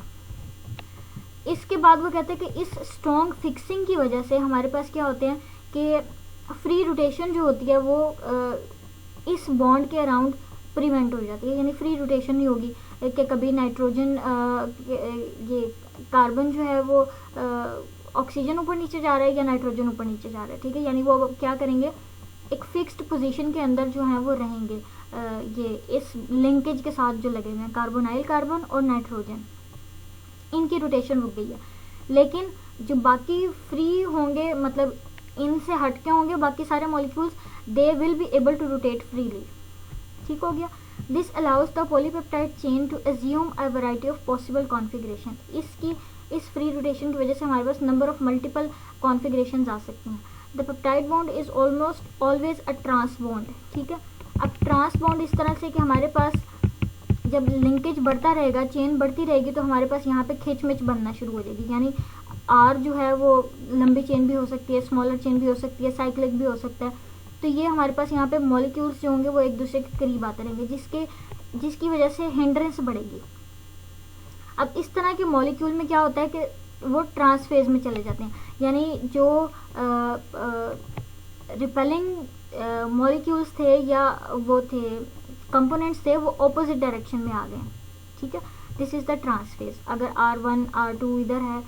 इसके बाद वो कहते हैं कि इस स्ट्रॉन्ग फिक्सिंग की वजह से हमारे पास क्या होते हैं कि फ्री रोटेशन जो होती है वो इस बॉन्ड के अराउंड प्रिवेंट हो जाती है, यानी फ्री रोटेशन नहीं होगी कि कभी नाइट्रोजन ये कार्बन जो है वो ऑक्सीजन ऊपर नीचे जा रहा है या नाइट्रोजन ऊपर नीचे जा रहा है, ठीक है। यानी वो क्या करेंगे, एक फिक्स्ड पोजीशन के अंदर जो है वो रहेंगे, ये इस लिंकेज के साथ जो लगे हुए हैं कार्बोनाइल कार्बन और नाइट्रोजन, इनकी रोटेशन रुक गई है। लेकिन जो बाकी फ्री होंगे, मतलब इनसे हटके होंगे बाकी सारे molecules, they will be able to rotate freely, ठीक हो गया। This allows the polypeptide chain to assume a variety of possible configuration. इस फ्री रोटेशन की वजह से हमारे पास नंबर ऑफ मल्टीपल कॉन्फ़िगरेशन आ सकती हैं। The peptide bond is almost always a trans bond, ठीक है। अब ट्रांस बॉन्ड इस तरह से कि हमारे पास जब लिंकेज बढ़ता रहेगा, चेन बढ़ती रहेगी, तो हमारे पास यहाँ पे खिंचमिच बनना शुरू हो जाएगी। यानी आर जो है वो लंबी चेन भी हो सकती है, स्मॉलर चेन भी हो सकती है, साइक्लिक भी हो सकता है। तो ये हमारे पास यहाँ पे मॉलिक्यूल्स जो होंगे वो एक दूसरे के करीब आते रहेंगे, जिसकी वजह से हिंड्रेंस बढ़ेगी। अब इस तरह के मॉलिक्यूल में क्या होता है कि वो ट्रांस फेज में चले जाते हैं, यानी जो रिपेलिंग मॉलिक्यूल्स थे या वो थे कंपोनेंट्स थे वो ऑपोजिट डायरेक्शन में आ गए, ठीक है। This is the trans phase. अगर R1 R2 इधर है,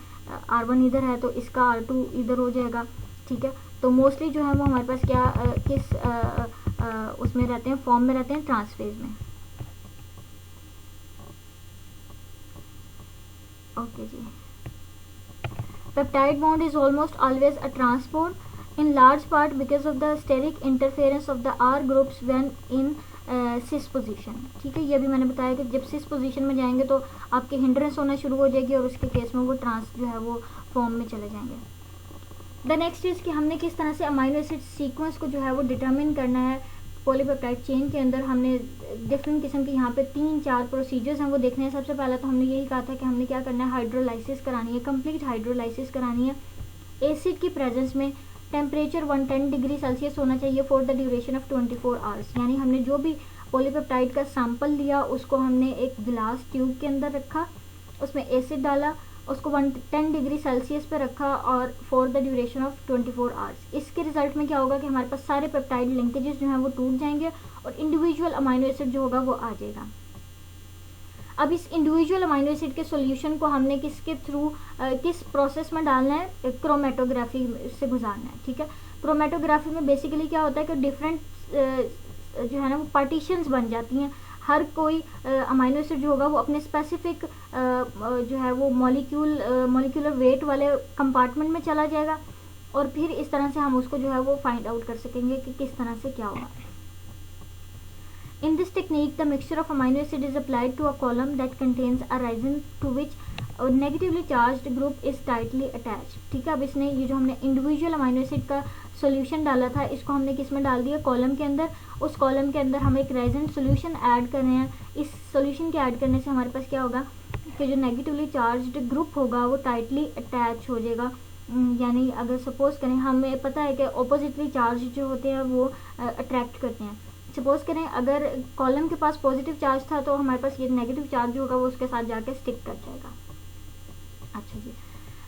R1 इधर है तो इसका R2 इधर हो जाएगा, ठीक है। तो मोस्टली जो है वो हमारे पास क्या किस उसमें रहते हैं, फॉर्म में रहते हैं, ट्रांस फेज में। ओके जी। Peptide bond is almost always a trans bond in large part because of the steric interference of the R groups when in cis position, ठीक है। ये भी मैंने बताया कि जब सिस पोजीशन में जाएंगे तो आपके हिंड्रेंस होना शुरू हो जाएगी और उसके केस में वो ट्रांस जो है वो फॉर्म में चले जाएंगे। द नेक्स्ट इज कि हमने किस तरह से अमाइनो एसिड सीक्वेंस को जो है वो डिटरमिन करना है पॉलीपेप्टाइड चेन के अंदर। हमने डिफरेंट किस्म के यहाँ पे 3-4 प्रोसीजर्स हैं वो देखने हैं। सबसे पहला तो हमने यही कहा था कि हमने क्या करना है, हाइड्रोलाइसिस करानी है, कंप्लीट हाइड्रोलाइसिस करानी है एसिड की प्रेजेंस में। टेम्परेचर 110 डिग्री सेल्सियस होना चाहिए for the duration of 24 hours. यानी हमने जो भी पॉलीपेप्टाइड का सैंपल लिया उसको हमने एक गिलास ट्यूब के अंदर रखा, उसमें एसिड डाला उसको 110 डिग्री सेल्सियस पे रखा और for the duration of 24 hours. इसके रिजल्ट में क्या होगा कि हमारे पास सारे पेप्टाइड लिंकेजेस जो हैं वो टूट जाएंगे और इंडिविजुअल अमाइनो एसिड जो होगा वो आ जाएगा। अब इस इंडिविजुअल अमाइनो एसिड के सॉल्यूशन को हमने किसके थ्रू किस प्रोसेस में डालना है, क्रोमेटोग्राफी से गुजारना है। ठीक है, क्रोमेटोग्राफी में बेसिकली क्या होता है कि डिफरेंट जो है ना वो पार्टीशंस बन जाती हैं। हर कोई अमाइनो एसिड जो होगा वो अपने स्पेसिफिक जो है वो मॉलिक्यूलर वेट वाले कंपार्टमेंट में चला जाएगा और फिर इस तरह से हम उसको जो है वो फाइंड आउट कर सकेंगे कि किस तरह से क्या होगा। In this technique, the mixture of amino acid is applied to a column that contains a resin to which a negatively charged group is tightly attached. ठीक है, अब इसने ये जो हमने इंडिविजुअल अमाइनो एसिड का सॉल्यूशन डाला था इसको हमने किस में डाल दिया, कॉलम के अंदर। उस कॉलम के अंदर हम एक रेजिन सॉल्यूशन ऐड कर रहे हैं। इस सॉल्यूशन के ऐड करने से हमारे पास क्या होगा कि जो नेगेटिवली चार्ज्ड ग्रुप होगा वो टाइटली अटैच हो जाएगा। यानी अगर सपोज करें, हमें पता है कि ऑपोजिटली चार्ज जो होते हैं वो अट्रैक्ट करते हैं। सपोज करें अगर कॉलम के पास पॉजिटिव चार्ज था तो हमारे पास ये नेगेटिव चार्ज होगा वो उसके साथ जाके स्टिक कर जाएगा। अच्छा जी,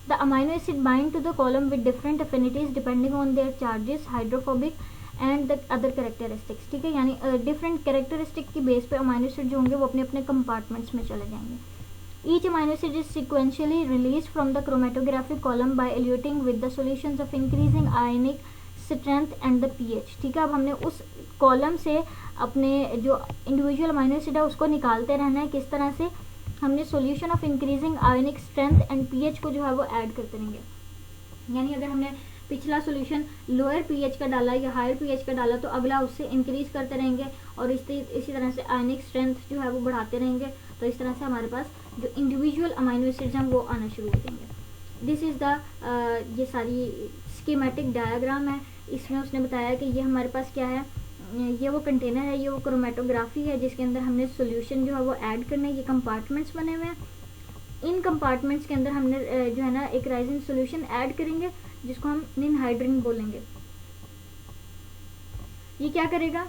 the amino acid bind to the column with different affinities depending on their charges, hydrophobic and the other characteristics. ठीक है, यानी डिफरेंट कैरेक्टरिस्टिक की बेस पे अमाइनो एसिड जो होंगे वो अपने अपने कंपार्टमेंट्स में चले जाएंगे। Each amino acid is sequentially release from the chromatographic column by eluting with the solutions of increasing ionic strength and the pH. ठीक है, अब हमने उस कॉलम से अपने जो इंडिविजुअल अमाइनो एसिड है उसको निकालते रहना है। किस तरह से, हमने solution of increasing ionic strength and pH को जो है वो ऐड करते रहेंगे। यानी अगर हमने पिछला सॉल्यूशन लोअर पीएच का डाला या हायर पीएच का डाला तो अगला उससे इंक्रीज करते रहेंगे और इसी तरह से आयनिक स्ट्रेंथ जो है वो बढ़ाते रहेंगे। तो इस तरह से हमारे पास जो इंडिविजुअल अमाइनो एसिड्स हैं वो आना शुरू हो जाएंगे। दिस इज़ द ये सारी स्कीमेटिक डायग्राम है। इसमें उसने बताया कि ये हमारे पास क्या है, ये वो कंटेनर है, ये वो क्रोमेटोग्राफी है जिसके अंदर हमने सॉल्यूशन जो है वो ऐड करना है। ये कंपार्टमेंट्स बने हुए हैं, इन कंपार्टमेंट्स के अंदर हमने जो है ना एक राइजिन सॉल्यूशन ऐड करेंगे जिसको हम निनहाइड्रिन बोलेंगे। ये क्या करेगा,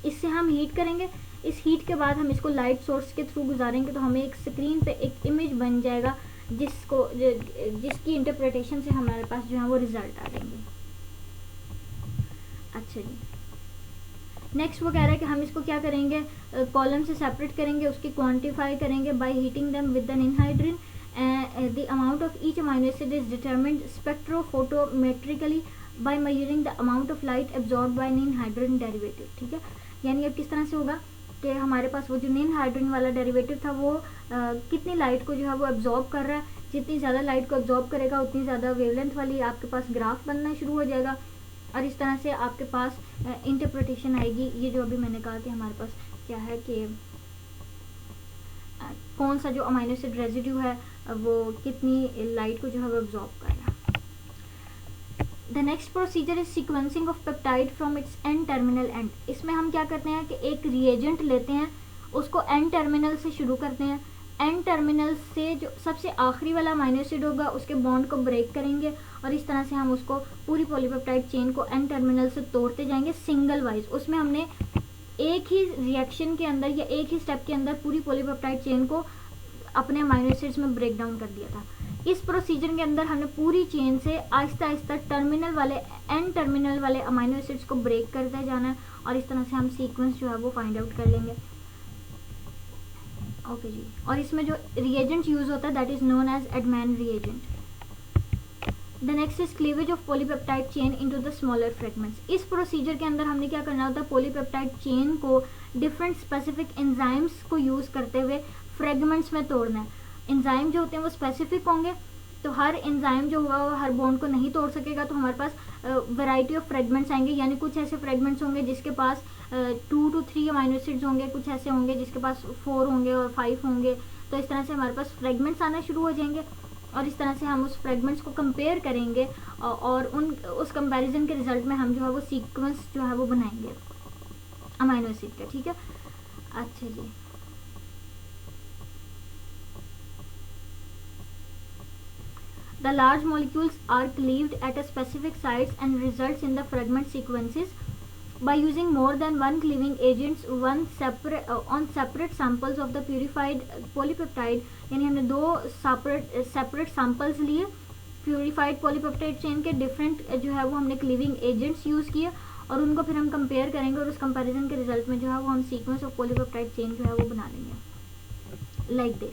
इससे हम हीट करेंगे। इस हीट के बाद हम इसको लाइट सोर्स के थ्रू गुजारेंगे तो हमें एक स्क्रीन पे एक इमेज बन जाएगा जिसकी इंटरप्रिटेशन से हमारे पास जो है वो रिजल्ट आ जाएंगे। अच्छा जी, नेक्स्ट वो कह रहा है कि हम इसको क्या करेंगे, कॉलम से सेपरेट करेंगे, उसकी क्वांटिफाई करेंगे by heating them with an ninhydrin. The amount of each amino acid is determined spectrophotometrically by measuring the amount of light absorb by ninhydrin derivative. ठीक है, यानी अब किस तरह से होगा कि हमारे पास वो जो निनहाइड्रिन वाला डेरिवेटिव था वो कितनी लाइट को जो है वो एब्जॉर्ब कर रहा है। जितनी ज़्यादा लाइट को एब्जॉर्ब करेगा उतनी ज़्यादा वेवलेंथ वाली आपके पास ग्राफ बनना शुरू हो जाएगा और इस तरह से आपके पास इंटरप्रिटेशन आएगी। ये जो अभी मैंने कहा कि हमारे पास क्या है कि कौन सा जो अमाइनो एसिड रेजिड्यू है वो कितनी लाइट को जो है वो एब्जॉर्ब कर रहा है। The next procedure is sequencing of peptide from its and terminal and. इसमें हम क्या करते हैं कि एक रिएजेंट लेते हैं, उसको एंड टर्मिनल से शुरू करते हैं। एंड टर्मिनल से जो सबसे आखिरी वाला अमाइनो एसिड होगा उसके बॉन्ड को ब्रेक करेंगे और इस तरह से हम उसको पूरी पॉलीपेप्टाइड चेन को एंड टर्मिनल से तोड़ते जाएंगे सिंगल वाइज। उसमें हमने एक ही रिएक्शन के अंदर या एक ही स्टेप के अंदर पूरी पॉलीपेप्टाइड चेन को अपने अमाइनो एसिड्स में ब्रेक डाउन कर दिया था। इस प्रोसीजर के अंदर हमने पूरी चेन से आहिस्ता आहिस्ता टर्मिनल वाले एंड टर्मिनल वाले अमाइनो एसिड्स को ब्रेक करते जाना है और इस तरह से हम सीक्वेंस जो है वो फाइंड आउट कर लेंगे। ओके जी, और इसमें जो रिएजेंट यूज होता है that is known as Edman reagent. The next is cleavage of polypeptide chain into the smaller fragments. इस प्रोसीजर के अंदर हमने क्या करना होता है, पॉलीपेप्टाइड चेन को डिफरेंट स्पेसिफिक एंजाइम्स को यूज करते हुए फ्रेगमेंट्स में तोड़ना है। एंजाइम जो होते हैं वो स्पेसिफिक होंगे तो हर एंजाइम जो होगा वो हर बॉन्ड को नहीं तोड़ सकेगा, तो हमारे पास वैरायटी ऑफ फ्रेगमेंट्स आएंगे। यानी कुछ ऐसे फ्रेगमेंट्स होंगे जिसके पास 2 to 3 अमाइनो एसिड्स होंगे, कुछ ऐसे होंगे जिसके पास 4 होंगे और 5 होंगे। तो इस तरह से हमारे पास फ्रेगमेंट्स आना शुरू हो जाएंगे और इस तरह से हम उस फ्रेगमेंट्स को कंपेयर करेंगे और उस कंपैरिजन के रिजल्ट में हम जो है वो सीक्वेंस जो है वो बनाएंगे अमाइनो एसिड का। ठीक है, अच्छा जी, the large molecules are cleaved at a specific sites and results in the fragment sequences by using more than one cleaving agents on separate samples of the purified polypeptide, यानी हमने दो separate samples लिए purified polypeptide chain के, different जो है वो हमने cleaving agents use किए और उनको फिर हम कंपेयर करेंगे और उस कंपैरिजन के रिजल्ट में जो है वो हम सीक्वेंस ऑफ पॉलीपेप्टाइड चेन जो है वो बना लेंगे लाइक दिस।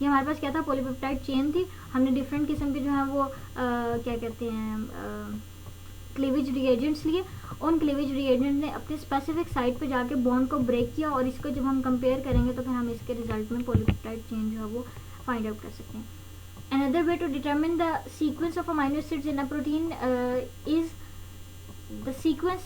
ये हमारे पास क्या था, पॉलीपेप्टाइड चेन थी, हमने डिफरेंट किस्म के जो है वो क्या कहते हैं क्लीवेज रिएजेंट्स लिए, उन क्लीवेज रिएजेंट ने अपने स्पेसिफिक साइट पे जाके बॉन्ड को ब्रेक किया और इसको जब हम कंपेयर करेंगे तो फिर हम इसके रिजल्ट में पॉलीपेप्टाइड चेन जो है वो फाइंड आउट कर सकते हैं। Another way to determine the sequence of amino acids in a protein is the sequence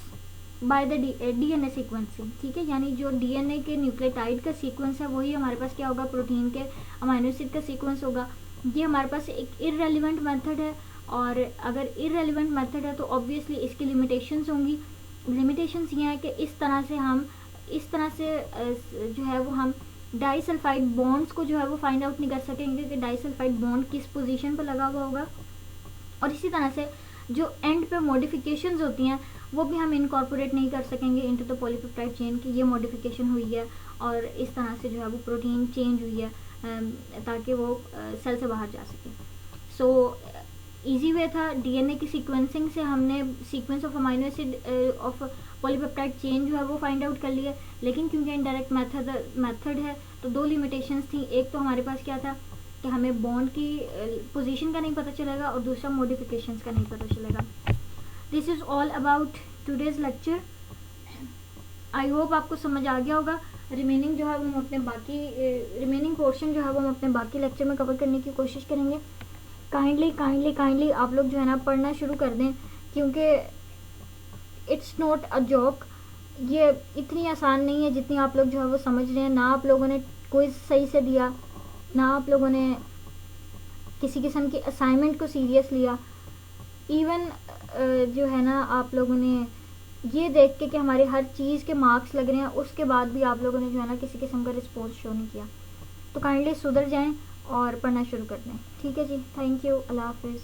by the DNA sequencing, ठीक है, यानी जो DNA के न्यूक्लियोटाइड का सीक्वेंस है वही हमारे पास क्या होगा, प्रोटीन के अमाइनो एसिड का सीक्वेंस होगा। ये हमारे पास एक इररेलेवेंट मेथड है और अगर इररेलेवेंट मेथड है तो ऑब्वियसली इसकी लिमिटेशंस होंगी। लिमिटेशंस ये हैं कि इस तरह से जो है वो हम डाइसल्फाइड बॉन्ड्स को जो है वो फाइंड आउट नहीं कर सकेंगे कि डाइसल्फाइड बॉन्ड किस पोजीशन पर लगा हुआ होगा, और इसी तरह से जो एंड पे मॉडिफिकेशंस होती हैं वो भी हम इनकॉर्पोरेट नहीं कर सकेंगे इनटू द पॉलीपेप्टाइड चेन की ये मॉडिफिकेशन हुई है और इस तरह से जो है वो प्रोटीन चेंज हुई है ताकि वो सेल से बाहर जा सके। सो इजी वे था, डीएनए की सीक्वेंसिंग से हमने sequence of amino acid of polypeptide chain जो है वो फाइंड आउट कर लिया, लेकिन क्योंकि इनडायरेक्ट मेथड है तो दो लिमिटेशंस थी। एक तो हमारे पास क्या था कि हमें बॉन्ड की पोजीशन का नहीं पता चलेगा और दूसरा मॉडिफिकेशंस का नहीं पता चलेगा। This is all about today's lecture. I hope आपको समझ आ गया होगा। रिमेनिंग जो है वो हम अपने रिमेनिंग पोर्शन जो है वो हम अपने बाकी लेक्चर में कवर करने की कोशिश करेंगे। काइंडली आप लोग जो है ना पढ़ना शुरू कर दें, क्योंकि इट्स नॉट अ जॉक, ये इतनी आसान नहीं है जितनी आप लोग जो है वो समझ रहे हैं। ना आप लोगों ने क्विज सही से दिया, ना आप लोगों ने किसी किस्म की असाइनमेंट को सीरियस लिया। इवन जो है ना आप लोगों ने ये देख के कि हमारे हर चीज़ के मार्क्स लग रहे हैं उसके बाद भी आप लोगों ने जो है ना किसी किस्म का रिस्पॉन्स शो नहीं किया। तो काइंडली सुधर जाएं और पढ़ना शुरू कर दें। ठीक है जी, थैंक यू, अल्लाह हाफिज़।